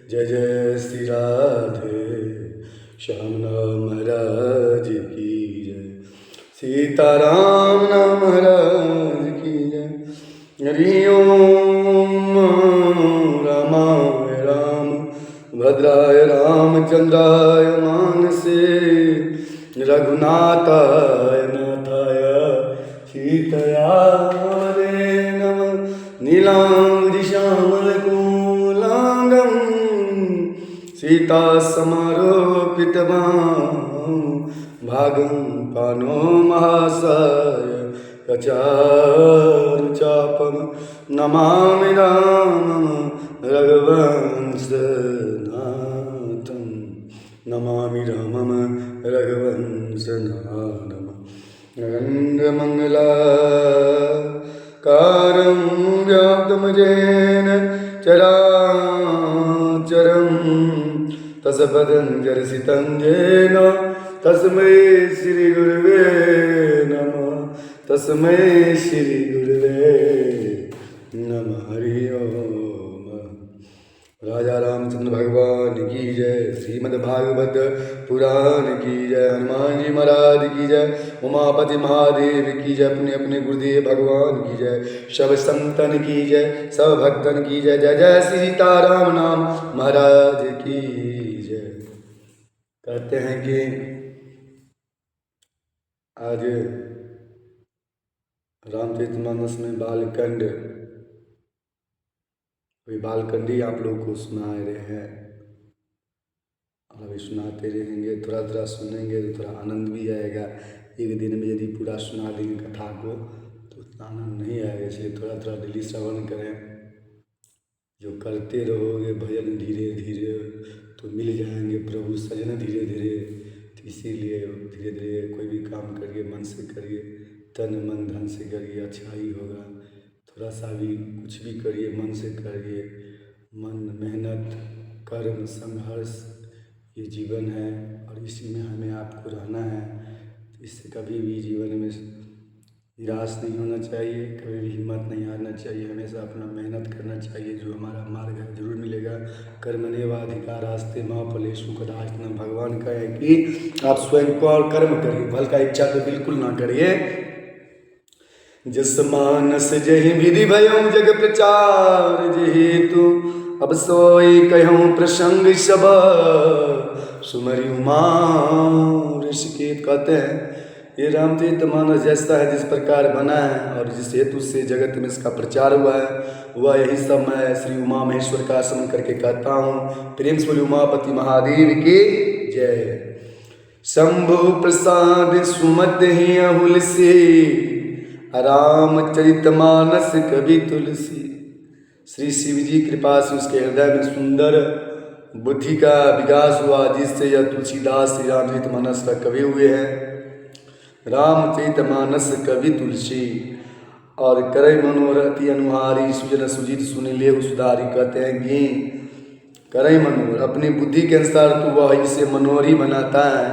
जय जय श्री राधे श्याम नाम महाराज की जय। सीताराम नाम महाराज की जय। हरि ओम रामाय राम भद्राय रामचंद्राय मानसे रघुनाथाय नाथाय सीतया रे नमः। नीलांबुज श्यामलकोलांगं सीता समारोपितवान् भागं पानो महासाय चारुचापं नमामि रामं रघुवंशनाथं नमामि रामं रघुवंशनाथं। नरेन्द्रमङ्गलाकारं व्याप्तं येन चराचरं तत्पदं दर्शितं येन तस्मै श्रीगुरुवे नमः। तस्मै श्रीगुरुवे नमः। हरि ओम। राजा रामचंद्र भगवान की जय। श्रीमद्भागवत पुराण की जय। हनुमान जी महाराज की जय। उमापति महादेव की जय। अपने अपने गुरुदेव भगवान की जय। सब संतन की जय। सब भक्तन की जय। जय जय सीताराम नाम महाराज की जय। कहते हैं कि आज रामचरितमानस में बालकांड, अभी बालकांडी आप लोग को सुना रहे हैं और अभी सुनाते रहेंगे। थोड़ा थोड़ा सुनेंगे तो थोड़ा आनंद भी आएगा। एक दिन में यदि पूरा सुना देंगे कथा को तो उतना आनंद नहीं आएगा, इसलिए थोड़ा थोड़ा डेली श्रवण करें। जो करते रहोगे भजन धीरे धीरे तो मिल जाएंगे प्रभु सजन धीरे धीरे। तो इसीलिए धीरे धीरे कोई भी काम करिए, मन से करिए, तन मन धन से करिए, अच्छा ही होगा। थोड़ा सा भी कुछ भी करिए मन से करिए। मन, मेहनत, कर्म, संघर्ष ये जीवन है और इसी में हमें आपको रहना है। तो इससे कभी भी जीवन में निराश नहीं होना चाहिए, कभी भी हिम्मत नहीं हारना चाहिए। हमेशा अपना मेहनत करना चाहिए। जो हमारा मार्ग है जरूर मिलेगा। कर्मण्येवाधिकारस्ते मा फलेषु कदाचन। भगवान कहे कि आप स्वयं को और कर्म करिए, फल का इच्छा तो बिल्कुल ना करिए। जस मानस जहि विधि भयउ जग प्रचार जेहेतु अब सोई कहूँ प्रसंग सब सुमरि उमा। ऋषिकेश कहते हैं ये रामचरितमानस जैसा है जिस प्रकार बना है और जिस हेतु से जगत में इसका प्रचार हुआ है वह यही सब मैं श्री उमा महेश्वर का स्मरण करके कहता हूँ। प्रेम से उमापति महादेव की जय। शंभु प्रसाद सुमत ही अहुल से रामचरितमानस कवि तुलसी। श्री शिव जी कृपा से उसके हृदय में सुंदर बुद्धि का विकास हुआ, जिससे यह तुलसीदास श्री रामचरितमानस का कवि हुए हैं। रामचरितमानस कवि तुलसी और करय मनोरथि अनुहारी सुजन सुजित सुनि लेहु सुधारी। कहते हैं कि करय मनोहर अपनी बुद्धि के अनुसार तो वह इसे मनोहरी बनाता है।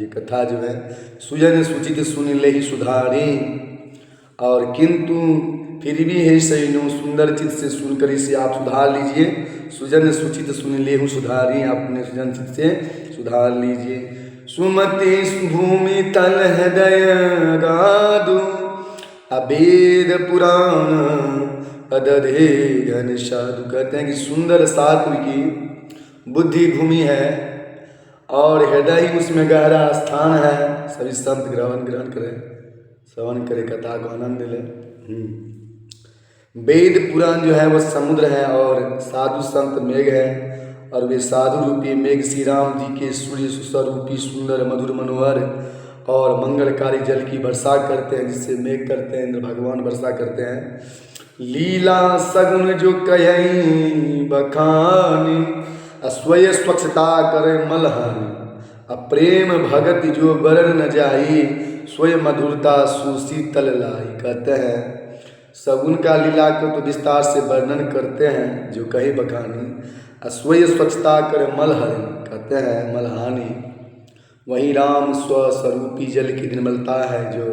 ये कथा जो है सुजन सुचित सुनि लेहि सुधारी, और किंतु फिर भी है सैनो सुंदर चित्त से सुनकर इसे आप सुधार लीजिए। सुजन सुचित सुन लेहु सुधारी, आप अपने सुजन चित्त से सुधार लीजिए। सुमति भूमि तल हृदय गादु अवेद पुराण अदधे घन साधु। कहते हैं कि सुंदर साधु की बुद्धि भूमि है और हृदय ही उसमें गहरा स्थान है। सभी संत ग्रहण करें, श्रवण करें, कथा को आनंद लें। वेद पुराण जो है वह समुद्र है और साधु संत मेघ है, और वे साधु रूपी मेघ श्री राम जी के सूर्य स्वरूपी सुंदर मधुर मनोहर और मंगलकारी जल की वर्षा करते हैं, जिससे मेघ करते हैं इंद्र भगवान वर्षा करते हैं। लीला सगुन जो कहीं बखानी स्वय स्वच्छता करे मलहानी। अप्रेम भगत जो बरन न जाई स्वयं मधुरता सुशीतल लाई। कहते हैं सगुन का लीला को तो विस्तार से वर्णन करते हैं जो कहीं बखानी, स्वयं स्वच्छता करे मलहानी, कहते हैं मलहानी। वहीं राम स्वस्वरूपी जल की निर्मलता है जो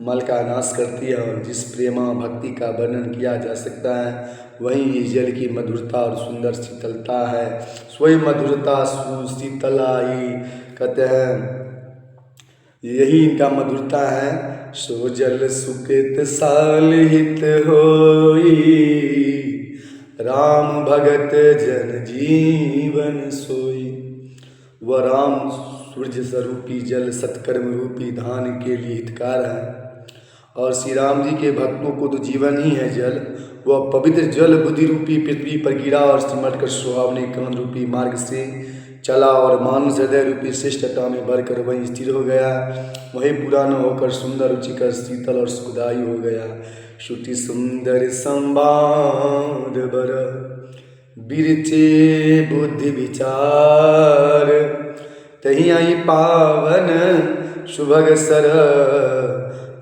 मल का नाश करती है। और जिस प्रेमा भक्ति का वर्णन किया जा सकता है वहीं इस जल की मधुरता और सुंदर शीतलता है। सोई मधुरता सुशीतलाई, कहते हैं यही इनका मधुरता है। सो जल सुकृत सालिहित होई, राम भगत जन जीवन सोई। वह राम सूर्य स्वरूपी जल सत्कर्म रूपी धान के लिए हितकार है। और श्री राम जी के भक्तों को तो जीवन ही है जल। वह पवित्र जल बुद्धि रूपी पृथ्वी पर गिरा और सिमट कर सुहावने कान रूपी मार्ग से चला और मानुष हृदय रूपी श्रेष्ठता में भरकर वहीं स्थिर हो गया। वहीं पूरा न होकर सुंदर रुचिकर शीतल और सुखदायी हो गया। श्रुति सुंदर संवाद बर बिरचे बुद्धि विचार, तही आई पावन सुभग सर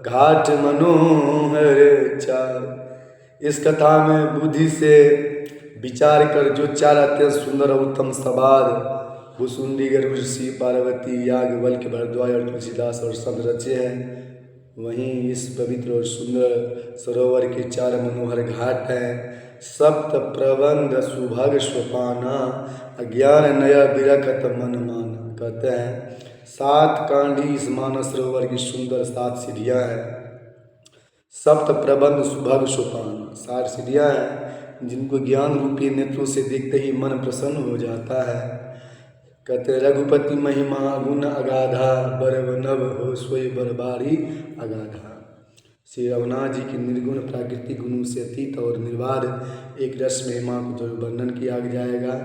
घाट मनोहर चार। इस कथा में बुद्धि से विचार कर जो चार अत्यंत सुंदर और उत्तम संवाद भुसुंडी गर्भ ऋषि पार्वती याज्ञवल्क्य के भरद्वाज और तुलसीदास और संत रचे हैं, वहीं इस पवित्र और सुंदर सरोवर के चार मनोहर घाट हैं। सप्त प्रबंध सुभग स्वपाना, अज्ञान नया विरकत मन माना। कहते हैं 7 कांडी इस मानस सरोवर की सुंदर 7 सीढ़ियाँ हैं। सप्त प्रबंध सुभग स्वपाना, 7 सीढ़ियाँ हैं जिनको ज्ञान रूपी नेत्रों से देखते ही मन प्रसन्न हो जाता है। कहते रघुपति महिमा गुण अगाधा, बरव नभ हो सोई बरबारी अगाधा। श्री रघुनाथ जी की निर्गुण प्राकृतिक गुणों से अतीत और निर्बाध एक रस महिमा को जो वर्णन किया जाएगा,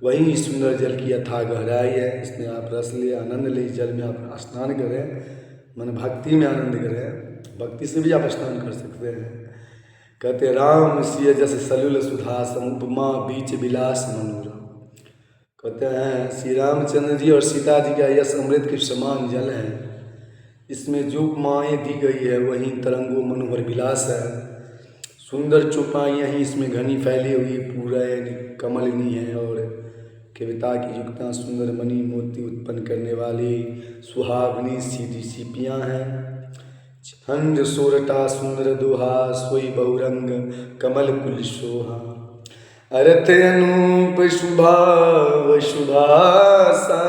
वही सुंदर जल की यथा गहराई है। इसमें आप रस ले, आनंद ले, जल में आप स्नान करें, मन भक्ति में आनंद करें। भक्ति से भी आप स्नान कर सकते हैं। कहते राम सिय जस सलुल सुधा, समुपमा बीच विलास मनोरम। कहते हैं श्री रामचंद्र जी और सीता जी का यश अमृत के समान जल है। इसमें जो उपमाएँ दी गई है वहीं तरंगों मनोहर विलास है। सुंदर चौपाइयाँ ही इसमें घनी फैली हुई पूरा कमलिनी है। और कविता की युक्ता सुंदर मणि मोती उत्पन्न करने वाली सुहावनी सीधी सीपियाँ हैं। छंद सोरठा सुंदर दोहा, सोई बहुरंग कमल कुल सोहा। अर्थ अनूप शुभाव शुभासा,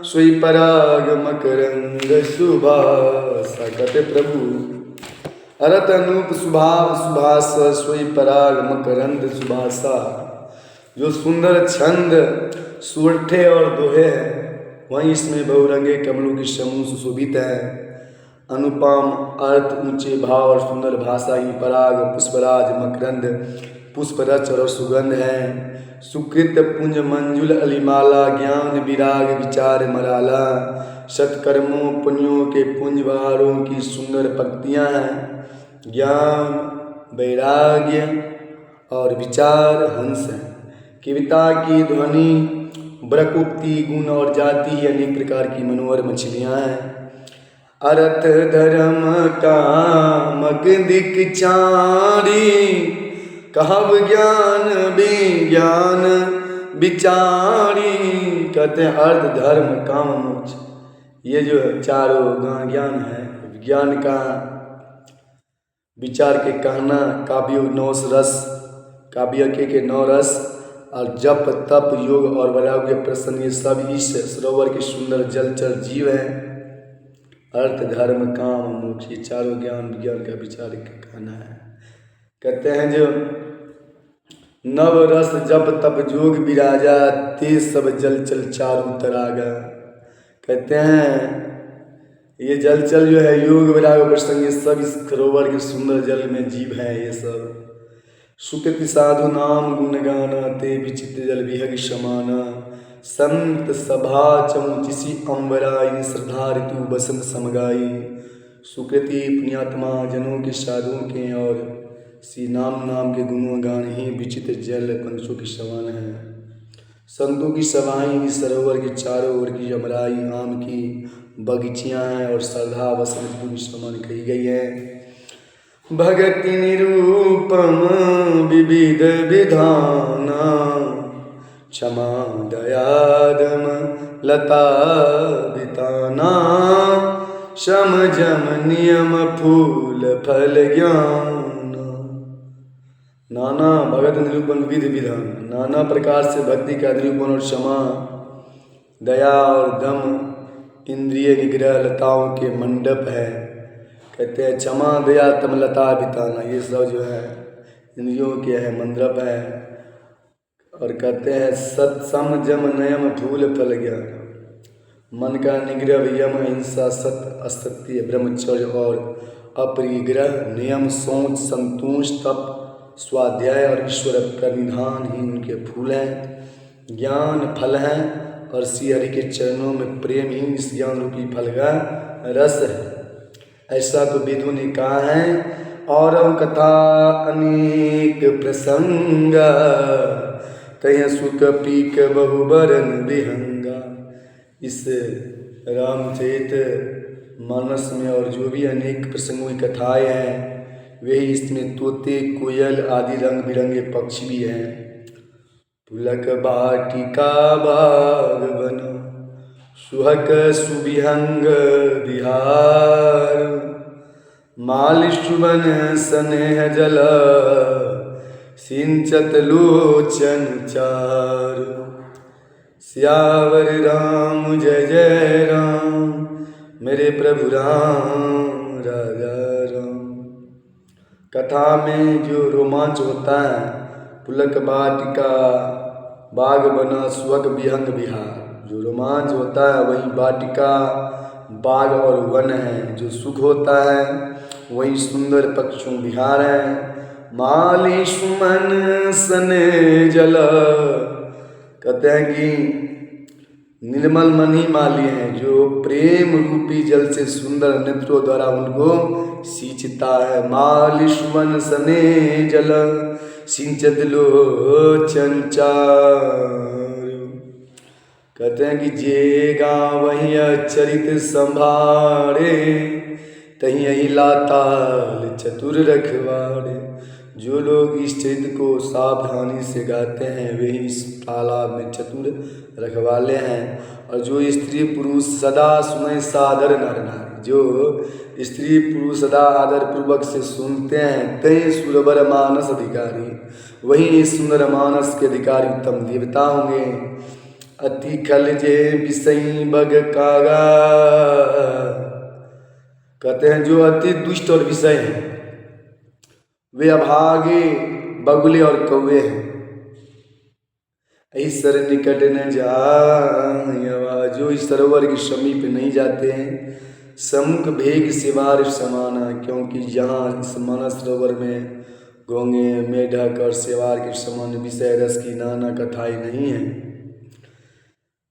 सोई पराग मकरंद सुभासा। कहते प्रभु अर्थ अनूप शुभाव सुभासा, सोई पराग मकरंद सुभासा। जो सुंदर छंद सुरठे और दोहे हैं वहीं इसमें बहुरंगे कमलों की समूह सुशोभित है। अनुपम अर्थ, ऊंचे भाव और सुंदर भाषा ही पराग पुष्पराज मकरंद पुष्परच और सुगंध है। सुकृत पुंज मंजुल अलिमाला, ज्ञान विराग विचार मराला। सत्कर्मों पुण्यों के पुंज बहारों की सुंदर पंक्तियाँ हैं। ज्ञान वैराग्य और विचार हंस है। कविता की ध्वनि ब्रकोक्ति गुण और जाति अनेक प्रकार की मनोहर मछलियाँ हैं। अर्थ धर्म कामक दिक चारी, कहब ज्ञान विज्ञान विचारी। कहते हैं अर्थ धर्म काम मोक्ष, ये जो चारों ज्ञान है विज्ञान का विचार के कहना, काव्य 9 रस, काव्य के 9 रस और जप तप योग और वैराग्य प्रसन्न, ये सब इस सरोवर के सुंदर जलचर जीव हैं। अर्थ धर्म काम मोक्ष, ये चारों ज्ञान विज्ञान का विचार का कहना है। कहते हैं जो नव रस जप तप जोग विराजा, ते सब जलचल चारों तरागा। कहते हैं ये जलचल जो है योग वैराग्य प्रसंग, ये सब इस सरोवर के सुंदर जल में जीव हैं। ये सब सुकृति साधु नाम गुण गाना, ते विचित्र जल विहग समाना। संत सभा चमुचिसी अम्बराई, श्रद्धा ऋतु बसंत समगाई। सुकृति पुण्यात्मा जनों के साधुओं के और श्री नाम के गुणों गान ही विचित्र जल पंचों की समान है। संतों की सभाएं इस सरोवर के चारों ओर की अमराई आम की बगीचियाँ हैं और श्रद्धा वसंत की समान कही गई है। भगति निरूपम विविध विधाना, क्षमा दयादम लता बिताना। शम जम नियम फूल फल ज्ञान। नाना भगत निरूपण विधि विधान, नाना प्रकार से भक्ति का निरूपण और क्षमा, दया और दम इंद्रिय निग्रह लताओं के मंडप है। कहते हैं क्षमा दया तम लता बिताना, ये सब जो है इंद्रियों के है मंडप है। और कहते हैं सत्सम जम नयम फूल फल ज्ञान, मन का निग्रह यम अहिंसा सत्य असत्य ब्रह्मचर्य और अपरिग्रह नियम सोच संतोष तप स्वाध्याय और ईश्वर प्रणिधान ही उनके फूल हैं, ज्ञान फल हैं। और श्री हरि के चरणों में प्रेम ही इस ज्ञान रूपी फल का रस है। ऐसा तो वेदों ने कहा है। और कथा अनेक प्रसंग तय सुख पीक बहुबरन विहंगा। इस रामचरित मानस में और जो भी अनेक प्रसंगों की कथाएं हैं वही इसमें तोते कोयल आदि रंग बिरंगे पक्षी भी हैं। पुलक बाटिका बाग बनो सुहक सुविहंग बिहार, माल सुबन स्नेह जल सिंचत लोचन चार। सियावर राम जय जय राम, मेरे प्रभु राम राजा राम। कथा में जो रोमांच होता है, पुलक बाटिका बाग बना सुअग विहंग विहार, जो रोमांच होता है वही बाटिका बाग और वन है। जो सुख होता है वही सुंदर पक्षियों विहार है। माली सुमन सने जल, कहते हैं कि निर्मल मन ही माली हैं, जो प्रेम रूपी जल से सुंदर नेत्रों द्वारा उनको सींचता है। मालिश वन सने जल सिंचत लोचन चार। कहते हैं कि जे गाँव वही चरित संभारे, तहीं यही लाताल चतुर रखवारे। जो लोग इस चरित्र को सावधानी से गाते हैं वही इस तालाब में चतुर रखवाले हैं। और जो स्त्री पुरुष सदा सुने सादर नर नारी, जो स्त्री पुरुष सदा आदर पूर्वक से सुनते हैं तय सुरवर मानस अधिकारी, वही इस सुंदर मानस के अधिकारी उत्तम देवता होंगे। अति खल जे विषयी बग कागा, कहते हैं जो अति दुष्ट और विषय हैं वे अभागे बगुले और कौवे हैं। ईश्वर निकट न जायवा, जो इस सरोवर के समीप नहीं जाते हैं। समुख भेग सिवार समाना, क्योंकि यहाँ इस मानस सरोवर में गोंगे मेढक और सेवार के समान विषय रस की नाना कथाएं नहीं है।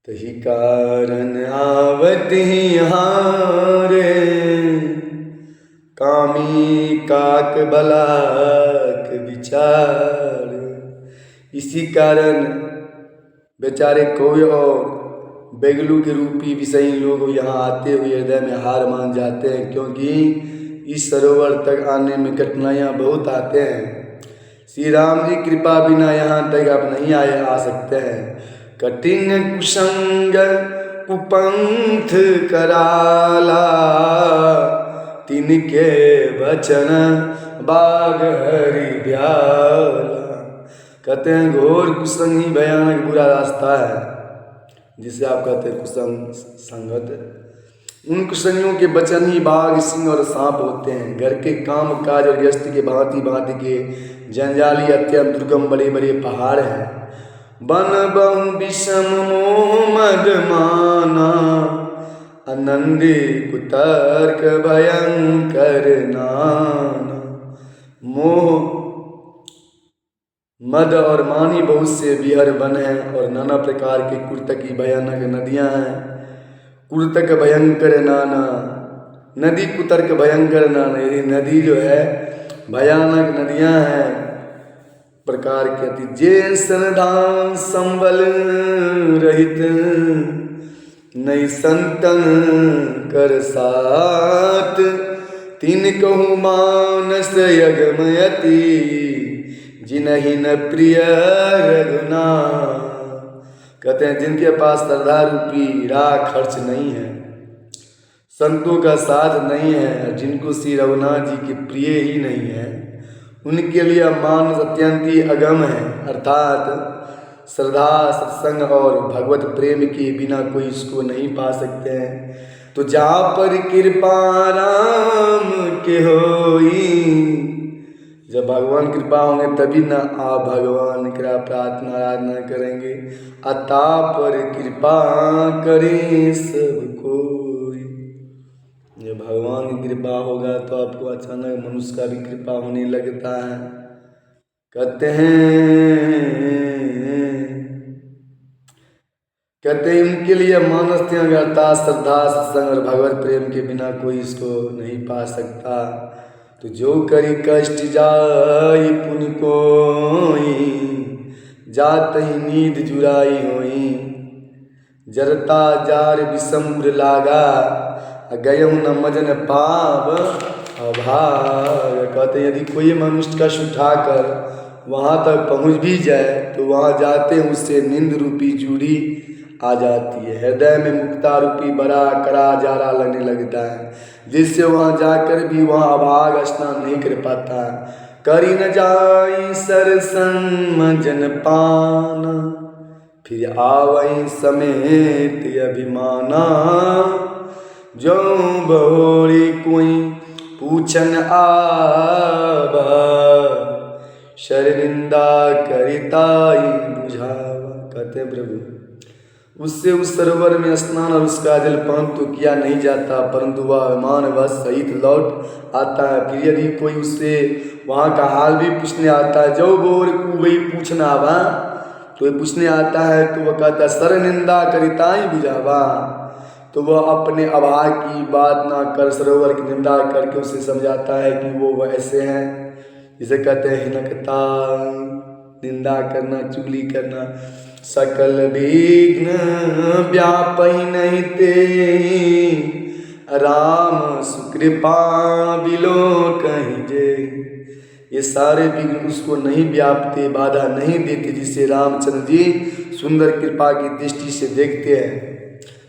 तही कारण आवत ही हारे, कामी काक बलाक विचार। इसी कारण बेचारे कौवे और बेगलू के रूपी विषयी लोग यहाँ आते हुए हृदय में हार मान जाते हैं, क्योंकि इस सरोवर तक आने में कठिनाइयाँ बहुत आते हैं। श्री राम जी कृपा बिना यहाँ तक आप नहीं आ सकते हैं। कठिन कुसंग कुपंथ कराला, तिनके वचन बाग हरि ब्याला। कहते हैं घोर कुसंग ही भयानक बुरा रास्ता है, जिसे आप कहते हैं कुसंग संगत। उन कुसंगियों के वचन ही बाघ सिंह और सांप होते हैं। घर के काम काज और गृहस्थी के भांति भांति के जंजाली अत्यंत दुर्गम बड़े बड़े पहाड़ हैं। बन बहु विषम मोह मद माना, आनंदी कुतर्क भयंकर नाना। मोह मद और मानी बहुत से विहर वन हैं और नाना प्रकार के कुर्तक की भयानक नदियां हैं। कुर्तक भयंकर नाना, नदी कुतर्क भयंकर नाना। ये नदी जो है भयानक नदियां हैं प्रकार के अति। जे सनदान संबल रहित, नई संतन कर साथ। तीन कहु मानस यगमयति, जिनहि न प्रिय रघुना। कहते हैं जिनके पास श्रद्धा रूपी राह खर्च नहीं है, संतों का साथ नहीं है, जिनको श्री रघुनाथ जी के प्रिय ही नहीं है, उनके लिए मानस अत्यंत ही अगम है। अर्थात श्रद्धा, सत्संग और भगवत प्रेम के बिना कोई इसको नहीं पा सकते हैं। तो जहाँ पर कृपा राम के होई, जब भगवान कृपा होंगे तभी ना आप भगवान का प्रार्थना आराधना करेंगे। अता पर कृपा करें सब कोई। जब भगवान की कृपा होगा तो आपको अचानक मनुष्य का भी कृपा होने लगता है। कहते हैं उनके लिए मानस त्याग अर्थात श्रद्धा, सत्संग और भगवत प्रेम के बिना कोई इसको नहीं पा सकता। तो जो करी कष्ट जाई पुन कोई, जात ही नींद जुराई होई, जरता जार विषमुर लागा, गयऊ न मजन पाव अभाग। कहते यदि कोई मनुष्य कष्ट उठाकर वहाँ तक पहुँच भी जाए तो वहाँ जाते उससे नींद रूपी जूड़ी आ जाती है। हृदय में मुक्ता रूपी बड़ा कड़ा जारा लगने लगता है, जिससे वहाँ जाकर भी वहाँ अभाग स्नान नहीं कर पाता। करी न जाई सरसन जन पाना, फिर आवई समेत अभिमाना, जो बहोरी कोई पूछन आवा, शर्मिंदा करिताई बुझावा। कहते प्रभु उससे उस सरोवर में स्नान और उसका जलपान तो किया नहीं जाता, परंतु वह अभिमान वह सहित लौट आता है। फिर यदि कोई उससे वहाँ का हाल भी पूछने आता है, जो बोर वही पूछना आवा, तो ये पूछने आता है तो वह कहता है सर निंदा करिताई बुझावा। तो वह अपने अभाग की बात ना कर सरोवर की निंदा करके उसे समझाता है कि वो ऐसे हैं। जिसे कहते हैं हिनकता, निंदा करना, चुगली करना। सकल विघ्न व्यापई नहीं ते, राम सुकृपा बिलो कहीं जे। ये सारे विघ्न उसको नहीं व्यापते, बाधा नहीं देते, जिसे रामचंद्र जी सुंदर कृपा की दृष्टि से देखते हैं।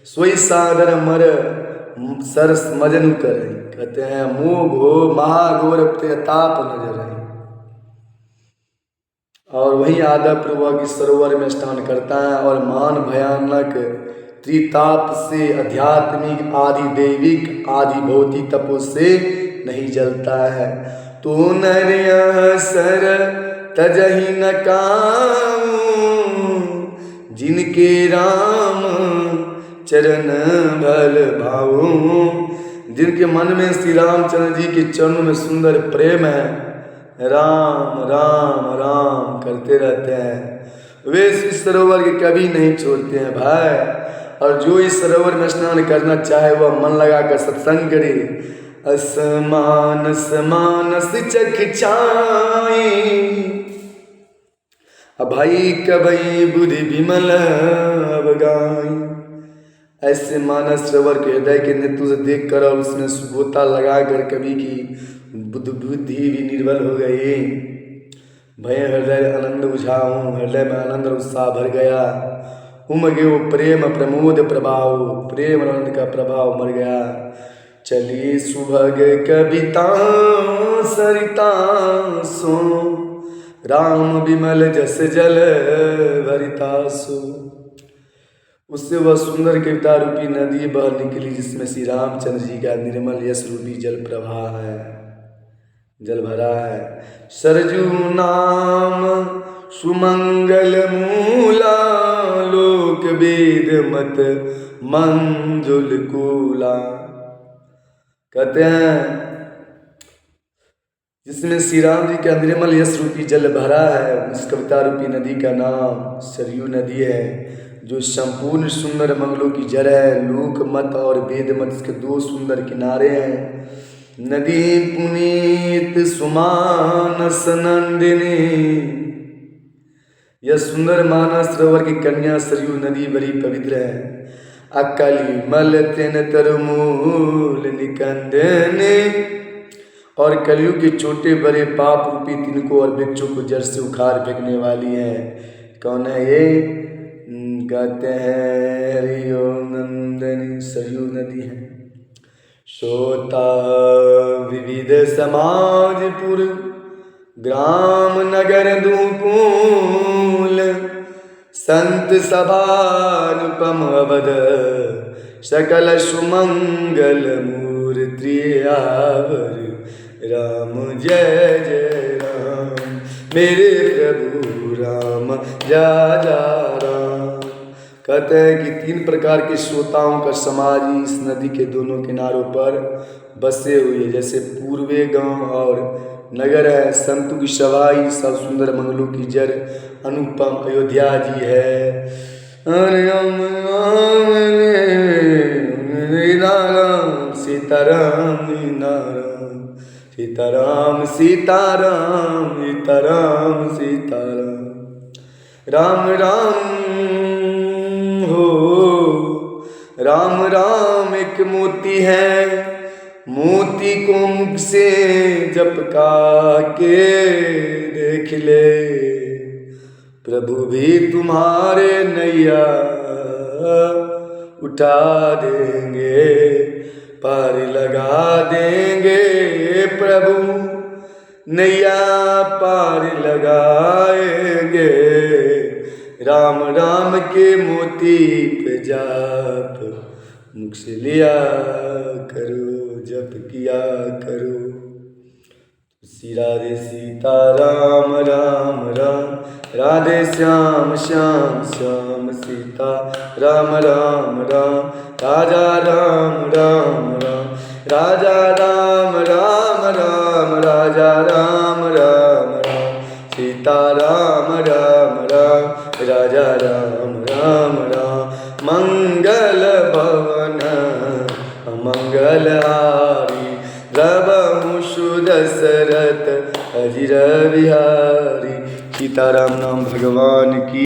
सोई सागर मर सरस मजन कर, कहते हैं मोह घो महाघोर प्रताप नजर है। और वही आदर पूर्वक इस सरोवर में स्नान करता है और मान भयानक त्रिताप से, आध्यात्मिक आदि दैविक आदि भौतिक तपो से नहीं जलता है। तो नर सर तजहि न काऊं, जिनके राम चरण भल भाऊं। जिनके मन में श्री रामचंद्र जी के चरणों में सुंदर प्रेम है, राम राम राम करते रहते हैं, वे इस सरोवर के कभी नहीं छोड़ते हैं भाई। और जो इस सरोवर में स्नान करना चाहे वह मन लगा कर सत्संग करे। असमानस मानस चख छाई, भाई कबई बुद्धि विमल अवगाई। ऐसे मानस सरोवर के हृदय के नेतृत्व से देख कर और उसमें सुगोता लगा कर कभी की बुद्धि भी निर्बल हो गई। भय हृदय आनंद बुझाऊं, हृदय में आनंद और उत्साह भर गया। उमगे वो प्रेम प्रमोद प्रभाव, प्रेम आनंद का प्रभाव मर गया। चली सुभग कविता सरिता सो, राम विमल जस जल भरिता सो। उससे वह सुंदर कविता रूपी नदी बह निकली, जिसमें श्री रामचंद्र जी का निर्मल यश रूपी जल प्रवाह है, जल भरा है। सरजू नाम सुमंगल मूला, लोक वेद मत मंजुल कूला। कहते हैं जिसमें श्री राम जी का निर्मल यश रूपी जल भरा है, उस कविता रूपी नदी का नाम सरयू नदी है, जो संपूर्ण सुंदर मंगलों की जड़ है। लोक मत और वेद मत इसके दो सुंदर किनारे हैं। नदी पुनीत सुमानस नंदिनी, यह सुंदर मानस सरोवर की कन्या सरयू नदी बड़ी पवित्र है। अकली मल तेन तरमूल निकंदने, और कलयुग के छोटे बड़े पाप रूपी तिनको और वृक्षों को जड़ से उखाड़ फेंकने वाली है। कौन है ये? कहते हैं हरिओम नंदनी सरयू नदी है। सोता विविध समाजपुर ग्राम नगर दुकूल संत सभानुपम अवध सकल सुमंगल मूर्ति आवर राम जय जय राम मेरे प्रभु राम जा जा राम। कहते हैं कि 3 प्रकार के श्रोताओं का समाज इस नदी के दोनों किनारों पर बसे हुए, जैसे पूर्वे गांव और नगर है, संतों की सवाई, सब सुंदर मंगलों की जड़ अनुपम अयोध्या जी है। राम सीताराम सीताराम सीताराम सीताराम सीताराम राम राम हो राम राम एक मोती है, मोती को मुख से जपका के देख ले, प्रभु भी तुम्हारे नैया उठा देंगे, पार लगा देंगे, प्रभु नैया पार लगाएंगे। राम राम के मोती पे जाप मुख से लिया करो, जप किया करो। श्री राधे सीता राम राम राम राधे श्याम श्याम श्याम सीता राम राम राम राजा राम राम राम राजा राम राम राम राजा राम राम राम सीता राम राम राम राजा राम राम राम मंगल भवन मंगल हारी द्रवहु सुदशरथ अजिर बिहारी। सीताराम नाम भगवान की।